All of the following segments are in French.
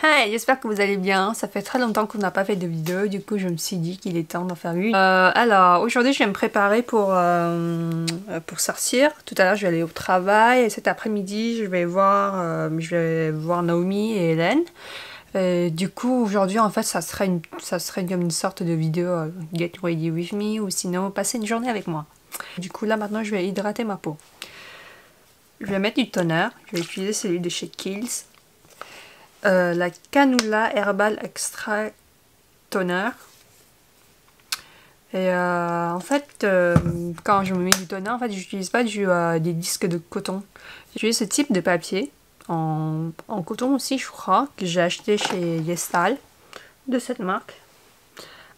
Hi, j'espère que vous allez bien. Ça fait très longtemps qu'on n'a pas fait de vidéo, du coup je me suis dit qu'il est temps d'en faire une. Alors aujourd'hui je vais me préparer pour sortir. Tout à l'heure je vais aller au travail et cet après-midi je vais voir Naomi et Hélène. Du coup aujourd'hui en fait ça serait comme une sorte de vidéo Get Ready With Me ou sinon passer une journée avec moi. Du coup là maintenant je vais hydrater ma peau. Je vais mettre du toner, je vais utiliser celui de chez Kiehl's. La Cannula Herbal Extra Toner. Et en fait, quand je me mets du toner, en fait, j'utilise pas des disques de coton. J'utilise ce type de papier en coton aussi, je crois, que j'ai acheté chez Yestal, de cette marque.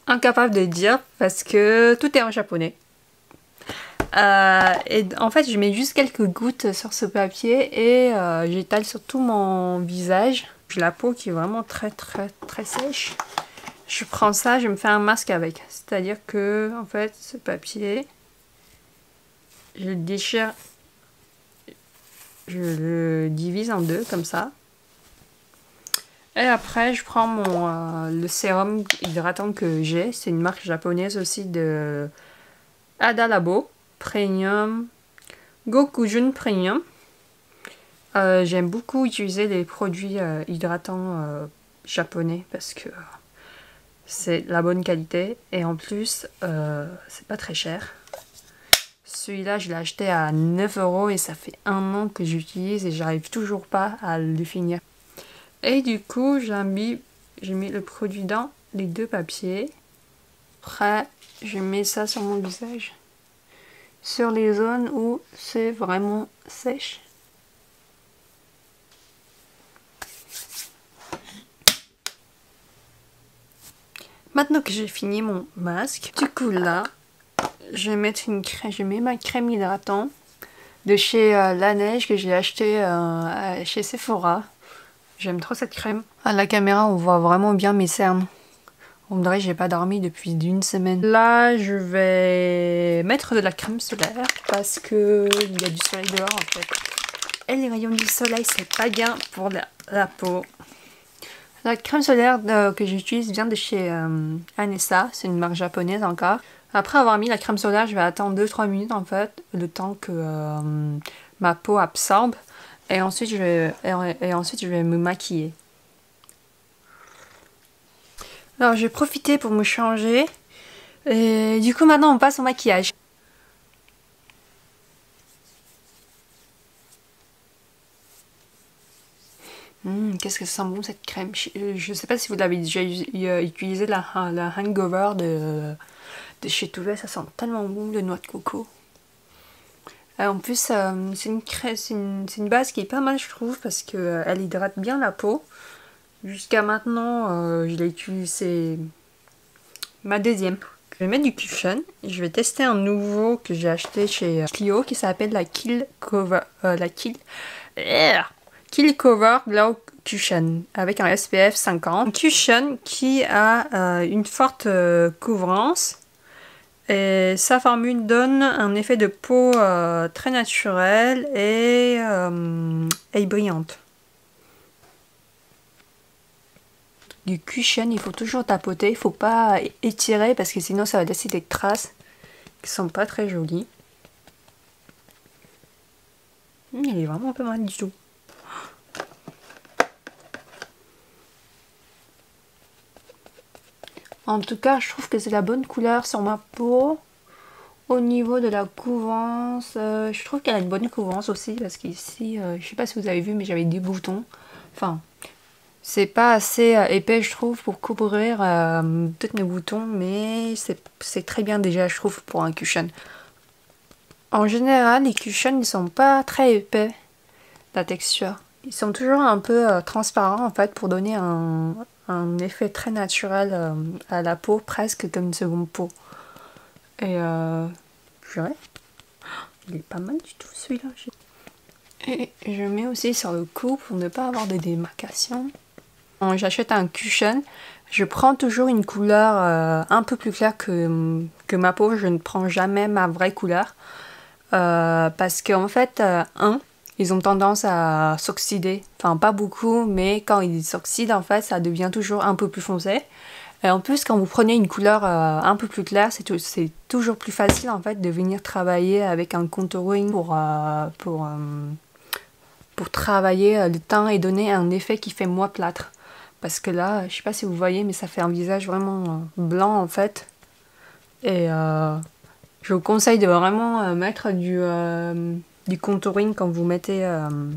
Incapable de dire parce que tout est en japonais. Et en fait, je mets juste quelques gouttes sur ce papier et j'étale sur tout mon visage. J'ai la peau qui est vraiment très sèche. Je prends ça, je me fais un masque avec. C'est-à-dire que, en fait, ce papier, je le déchire, je le divise en deux, comme ça. Et après, je prends le sérum hydratant que j'ai. C'est une marque japonaise aussi de Ada Labo Premium, Gokujun Premium. J'aime beaucoup utiliser les produits hydratants japonais parce que c'est la bonne qualité et en plus c'est pas très cher. Celui-là je l'ai acheté à 9 € et ça fait 1 an que j'utilise et j'arrive toujours pas à le finir. Et du coup j'ai mis le produit dans les deux papiers. Après je mets ça sur mon visage, sur les zones où c'est vraiment sèche. Maintenant que j'ai fini mon masque, du coup là, je vais mettre je mets ma crème hydratante de chez La Neige que j'ai acheté chez Sephora. J'aime trop cette crème. À la caméra, on voit vraiment bien mes cernes. On me dirait que j'ai pas dormi depuis une semaine. Là, je vais mettre de la crème solaire parce que il y a du soleil dehors en fait. Et les rayons du soleil, c'est pas bien pour la peau. La crème solaire que j'utilise vient de chez Anessa, c'est une marque japonaise encore. Après avoir mis la crème solaire, je vais attendre 2-3 minutes en fait, le temps que ma peau absorbe. Et ensuite, je vais me maquiller. Alors, je vais profiter pour me changer. Et du coup, maintenant, on passe au maquillage. Qu'est-ce que ça sent bon cette crème. Je sais pas si vous l'avez déjà utilisé, la Hangover de chez Touvet. Ça sent tellement bon, le noix de coco. En plus, c'est une base qui est pas mal, je trouve, parce qu'elle hydrate bien la peau. Jusqu'à maintenant, je l'ai utilisé ma deuxième. Je vais mettre du cushion. Je vais tester un nouveau que j'ai acheté chez Clio qui s'appelle la Kill Cover Glow Cushion avec un SPF 50. Un cushion qui a une forte couvrance. Et sa formule donne un effet de peau très naturel et brillante. Du cushion, il faut toujours tapoter, il faut pas étirer parce que sinon ça va laisser des traces qui sont pas très jolies. Il est vraiment pas mal du tout. En tout cas, je trouve que c'est la bonne couleur sur ma peau. Au niveau de la couvrance, je trouve qu'elle a une bonne couvrance aussi parce qu'ici, je sais pas si vous avez vu, mais j'avais des boutons. Enfin, c'est pas assez épais, je trouve, pour couvrir tous mes boutons, mais c'est très bien déjà, je trouve, pour un cushion. En général, les cushions, ils sont pas très épais, la texture. Ils sont toujours un peu transparents, en fait, pour donner un effet très naturel à la peau, presque comme une seconde peau. Et purée, il est pas mal du tout celui-là. Et je mets aussi sur le cou pour ne pas avoir de démarcation. Quand j'achète un cushion, je prends toujours une couleur un peu plus claire que ma peau. Je ne prends jamais ma vraie couleur. Parce qu'en fait, ils ont tendance à s'oxyder. Enfin, pas beaucoup, mais quand ils s'oxydent, en fait, ça devient toujours un peu plus foncé. Et en plus, quand vous prenez une couleur un peu plus claire, c'est toujours plus facile, en fait, de venir travailler avec un contouring pour travailler le teint et donner un effet qui fait moins plâtre. Parce que là, je sais pas si vous voyez, mais ça fait un visage vraiment blanc, en fait. Et je vous conseille de vraiment mettre du contouring quand vous mettez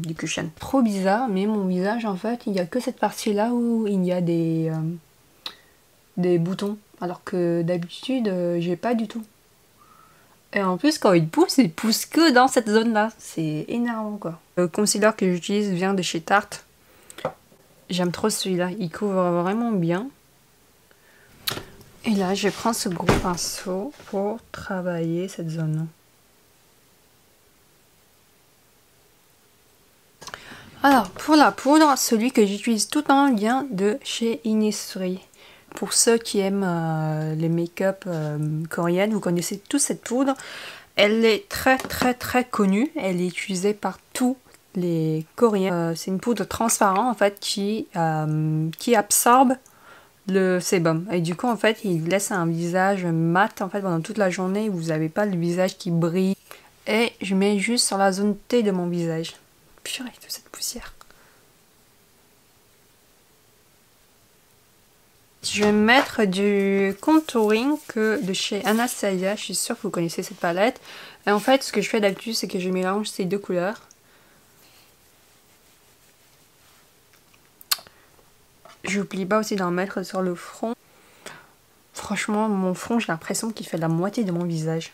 du cushion. Trop bizarre, mais mon visage, en fait, il n'y a que cette partie-là où il y a des boutons. Alors que d'habitude, j'ai pas du tout. Et en plus, quand il pousse que dans cette zone-là. C'est énervant, quoi. Le concealer que j'utilise vient de chez Tarte. J'aime trop celui-là. Il couvre vraiment bien. Et là, je prends ce gros pinceau pour travailler cette zone. Alors, pour la poudre, celui que j'utilise tout le temps vient de chez Innisfree. Pour ceux qui aiment les make-up coréennes, vous connaissez tous cette poudre. Elle est très très très connue. Elle est utilisée par tous les Coréens. C'est une poudre transparente en fait qui absorbe le sébum. Et du coup en fait il laisse un visage mat en fait pendant toute la journée. Vous n'avez pas le visage qui brille. Et je mets juste sur la zone T de mon visage. Purée de cette poussière. Je vais mettre du contouring de chez Anastasia. Je suis sûre que vous connaissez cette palette. Et en fait, ce que je fais d'habitude, c'est que je mélange ces deux couleurs. J'oublie pas aussi d'en mettre sur le front. Franchement, mon front, j'ai l'impression qu'il fait la moitié de mon visage.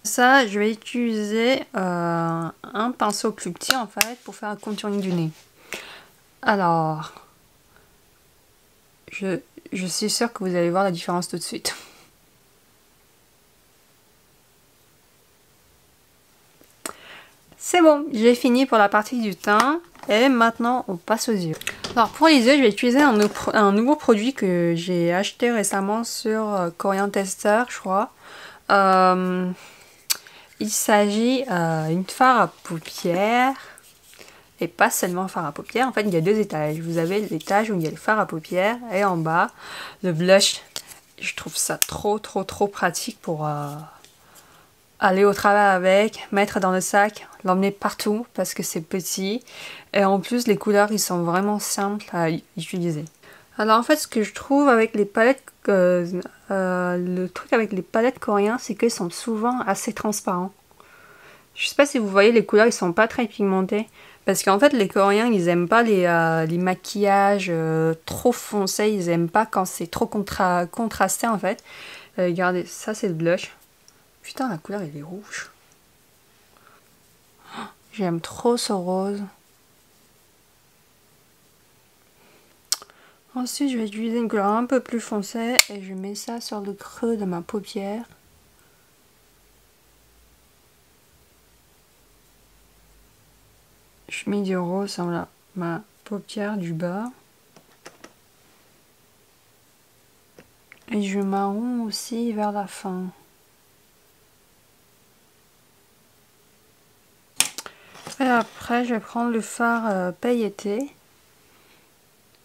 Ça, je vais utiliser un pinceau plus petit en fait pour faire un contouring du nez. Alors, je suis sûre que vous allez voir la différence tout de suite. C'est bon, j'ai fini pour la partie du teint et maintenant on passe aux yeux. Alors pour les yeux, je vais utiliser un nouveau produit que j'ai acheté récemment sur Korean Tester, je crois. Il s'agit d'une fard à paupières. Et pas seulement fard à paupières, en fait il y a deux étages. Vous avez l'étage où il y a le fard à paupières et en bas le blush. Je trouve ça trop pratique pour aller au travail avec, mettre dans le sac, l'emmener partout parce que c'est petit. Et en plus les couleurs ils sont vraiment simples à utiliser. Alors en fait ce que je trouve avec les palettes, le truc avec les palettes coréennes c'est qu'ils sont souvent assez transparents. Je sais pas si vous voyez les couleurs ils sont pas très pigmentés. Parce qu'en fait, les Coréens, ils aiment pas les maquillages trop foncés. Ils aiment pas quand c'est trop contrasté, en fait. Regardez, ça, c'est le blush. Putain, la couleur, elle est rouge. Oh, j'aime trop ce rose. Ensuite, je vais utiliser une couleur un peu plus foncée. Et je mets ça sur le creux de ma paupière. Je mets du rose sur ma paupière du bas. Et je marron aussi vers la fin. Et après, je vais prendre le fard pailleté.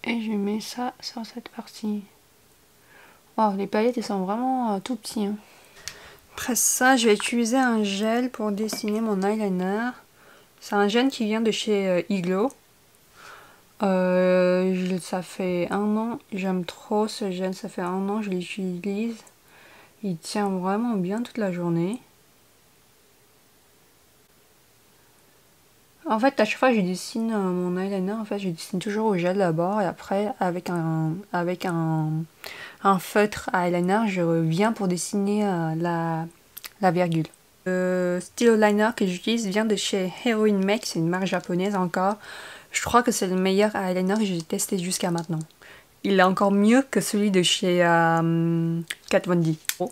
Et je mets ça sur cette partie. Oh, les paillettes, elles sont vraiment tout petits. Hein. Après ça, je vais utiliser un gel pour dessiner mon eyeliner. C'est un gel qui vient de chez Iglo. Ça fait 1 an. J'aime trop ce gel. Ça fait 1 an que je l'utilise. Il tient vraiment bien toute la journée. En fait, à chaque fois que je dessine mon eyeliner, en fait, je dessine toujours au gel d'abord et après, avec un feutre à eyeliner, je viens pour dessiner la virgule. Le stylo liner que j'utilise vient de chez Heroin Make, c'est une marque japonaise encore. Je crois que c'est le meilleur eyeliner que j'ai testé jusqu'à maintenant. Il est encore mieux que celui de chez Kat Von D. Oh.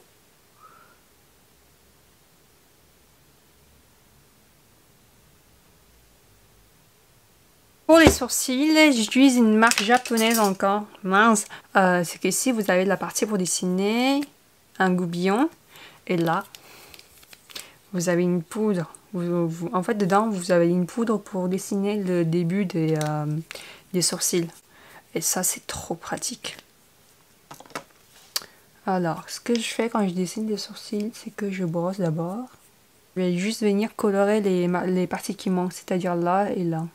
Pour les sourcils, j'utilise une marque japonaise encore. Mince. C'est qu'ici, vous avez la partie pour dessiner un goupillon. Et là, vous avez une poudre. En fait, dedans, vous avez une poudre pour dessiner le début des sourcils. Et ça, c'est trop pratique. Alors, ce que je fais quand je dessine des sourcils, c'est que je brosse d'abord. Je vais juste venir colorer les parties qui manquent, c'est-à-dire là et là.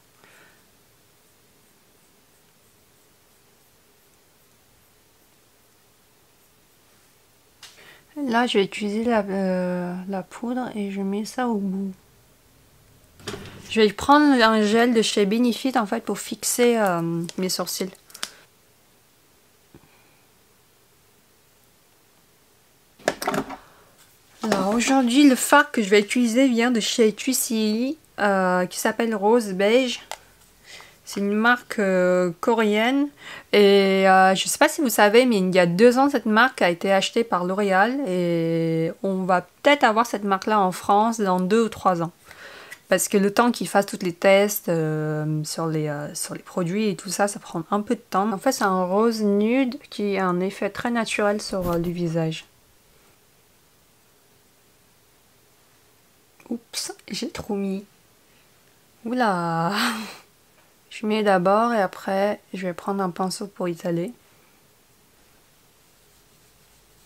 Là, je vais utiliser la poudre et je mets ça au bout. Je vais prendre un gel de chez Benefit en fait pour fixer mes sourcils. Alors aujourd'hui, le fard que je vais utiliser vient de chez Twisty qui s'appelle Rose Beige. C'est une marque coréenne et je ne sais pas si vous savez, mais il y a 2 ans, cette marque a été achetée par L'Oréal et on va peut-être avoir cette marque-là en France dans 2 ou 3 ans. Parce que le temps qu'ils fassent tous les tests sur les produits et tout ça, ça prend un peu de temps. En fait, c'est un rose nude qui a un effet très naturel sur le visage. Oups, j'ai trop mis. Oula! Je mets d'abord et après, je vais prendre un pinceau pour étaler.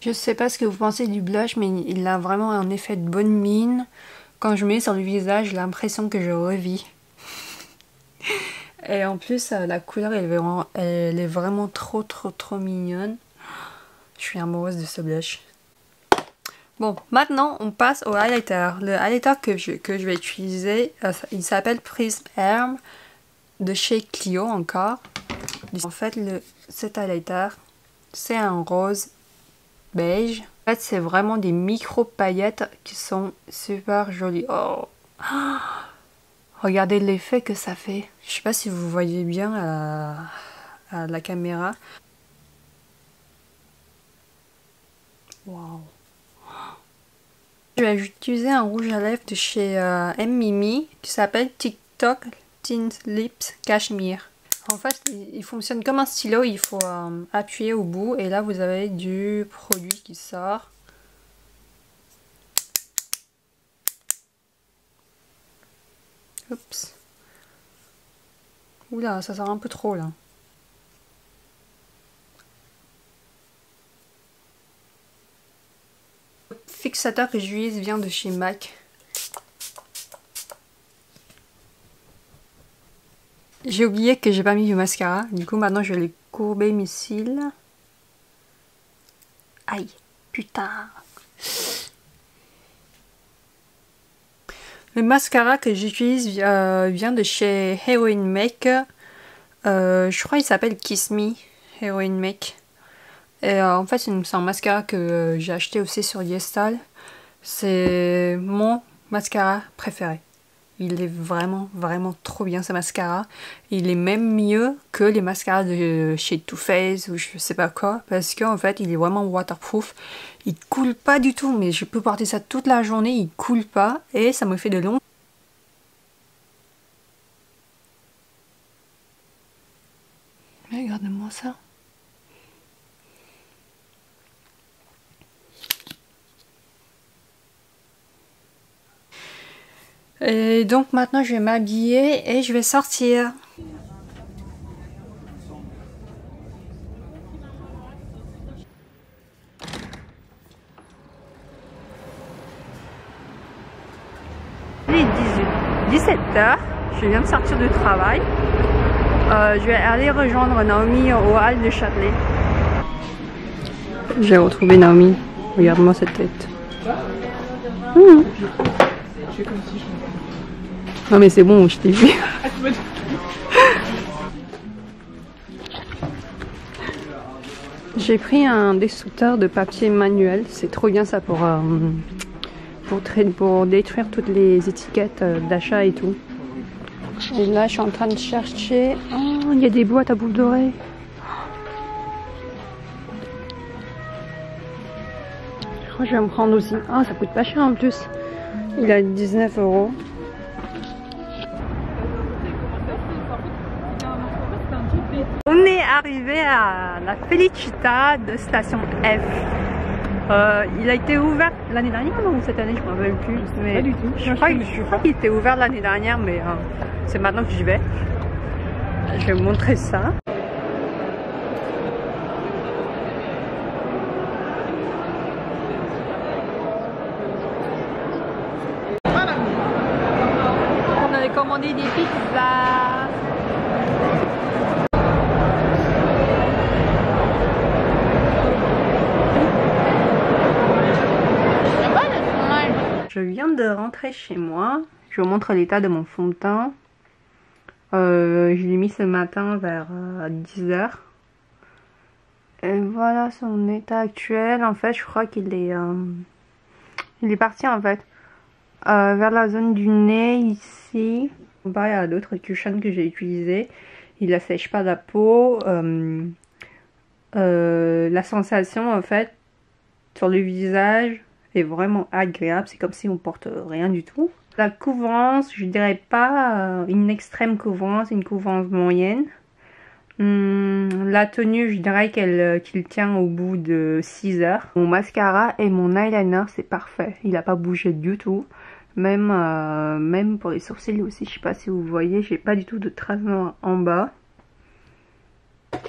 Je sais pas ce que vous pensez du blush, mais il a vraiment un effet de bonne mine. Quand je mets sur le visage, j'ai l'impression que je revis. Et en plus, la couleur, elle est vraiment trop mignonne. Je suis amoureuse de ce blush. Bon, maintenant, on passe au highlighter. Le highlighter que je vais utiliser, il s'appelle Prism Air de chez Clio encore. En fait, cet highlighter, c'est un rose beige. En fait, c'est vraiment des micro paillettes qui sont super jolies. Oh. Regardez l'effet que ça fait. Je sais pas si vous voyez bien à la caméra. Waouh. Je vais utiliser un rouge à lèvres de chez M. Mimi qui s'appelle TikTok Tint Lips Cashmere. En fait, il fonctionne comme un stylo, il faut appuyer au bout et là vous avez du produit qui sort. Oups. Oula, ça sort un peu trop là. Le fixateur que j'utilise vient de chez MAC. J'ai oublié que j'ai pas mis du mascara, du coup maintenant je vais les courber mes cils. Aïe, putain. Le mascara que j'utilise vient de chez Heroin Make. Je crois qu'il s'appelle Kiss Me Heroin Make. Et en fait c'est un mascara que j'ai acheté aussi sur YesStyle. C'est mon mascara préféré. Il est vraiment trop bien ce mascara. Il est même mieux que les mascaras de chez Too Faced ou je sais pas quoi. Parce qu'en fait il est vraiment waterproof. Il coule pas du tout, mais je peux porter ça toute la journée, il coule pas et ça me fait de l'ombre. Regarde-moi ça. Et donc maintenant je vais m'habiller et je vais sortir. Il est 17h, je viens de sortir du travail. Je vais aller rejoindre Naomi au hall de Châtelet. J'ai retrouvé Naomi. Regarde-moi cette tête. Non mais c'est bon, je t'ai vu. J'ai pris un dessouteur de papier manuel. C'est trop bien ça pour détruire toutes les étiquettes d'achat et tout. Et là je suis en train de chercher. Oh, il y a des boîtes à boucles d'oreilles. Je crois que je vais me prendre aussi. Ah, ça coûte pas cher en plus. Il a 19 €. On est arrivé à la Felicita de station F. Il a été ouvert l'année dernière ou cette année, je ne me rappelle plus. Mais pas du tout. Je crois qu'il était ouvert l'année dernière, mais c'est maintenant que j'y vais. Je vais vous montrer ça. On avait commandé des pizzas. Je viens de rentrer chez moi. Je vous montre l'état de mon fond de teint. Je l'ai mis ce matin vers 10 h. Et voilà son état actuel. En fait, je crois qu'il est, il est parti en fait vers la zone du nez ici. Comparé à d'autres cushions que j'ai utilisés, il ne sèche pas la peau. La sensation en fait sur le visage est vraiment agréable, c'est comme si on porte rien du tout. La couvrance, je dirais pas une extrême couvrance, une couvrance moyenne. La tenue, je dirais qu'il tient au bout de 6 heures. Mon mascara et mon eyeliner, c'est parfait, il n'a pas bougé du tout. Même pour les sourcils aussi, je sais pas si vous voyez, j'ai pas du tout de traces noires en bas.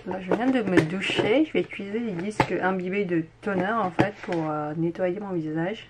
Là, je viens de me doucher, je vais utiliser les disques imbibés de toner en fait pour nettoyer mon visage.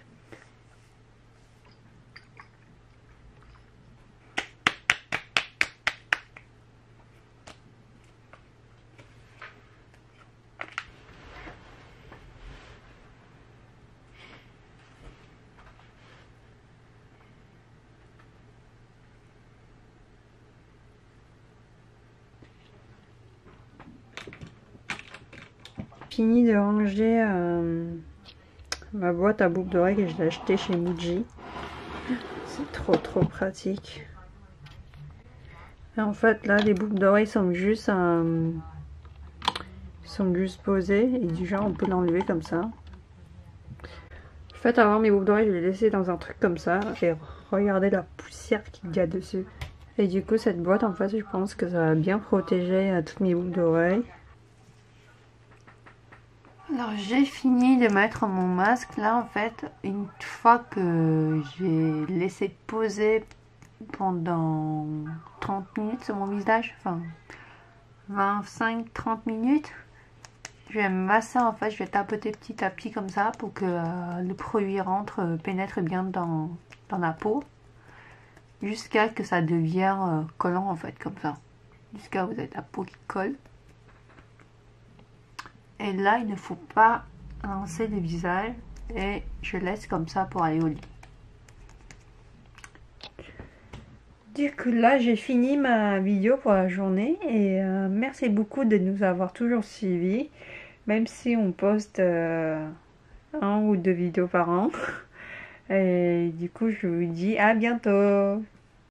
Fini de ranger ma boîte à boucles d'oreilles que j'ai achetée chez Muji. C'est trop pratique. Et en fait là les boucles d'oreilles sont juste posées et du genre on peut l'enlever comme ça. En fait avant mes boucles d'oreilles je les laissais dans un truc comme ça et regardez la poussière qu'il y a dessus. Et du coup cette boîte en fait je pense que ça va bien protéger toutes mes boucles d'oreilles. Alors j'ai fini de mettre mon masque là en fait, une fois que j'ai laissé poser pendant 30 minutes sur mon visage, enfin 25-30 minutes, je vais me masser en fait, je vais tapoter petit à petit comme ça pour que le produit pénètre bien dans la peau, jusqu'à que ça devienne collant en fait comme ça, jusqu'à vous avez la peau qui colle. Et là, il ne faut pas lancer le visage et je laisse comme ça pour aller au lit. Du coup, là, j'ai fini ma vidéo pour la journée et merci beaucoup de nous avoir toujours suivis, même si on poste 1 ou 2 vidéos par an. Et du coup, je vous dis à bientôt.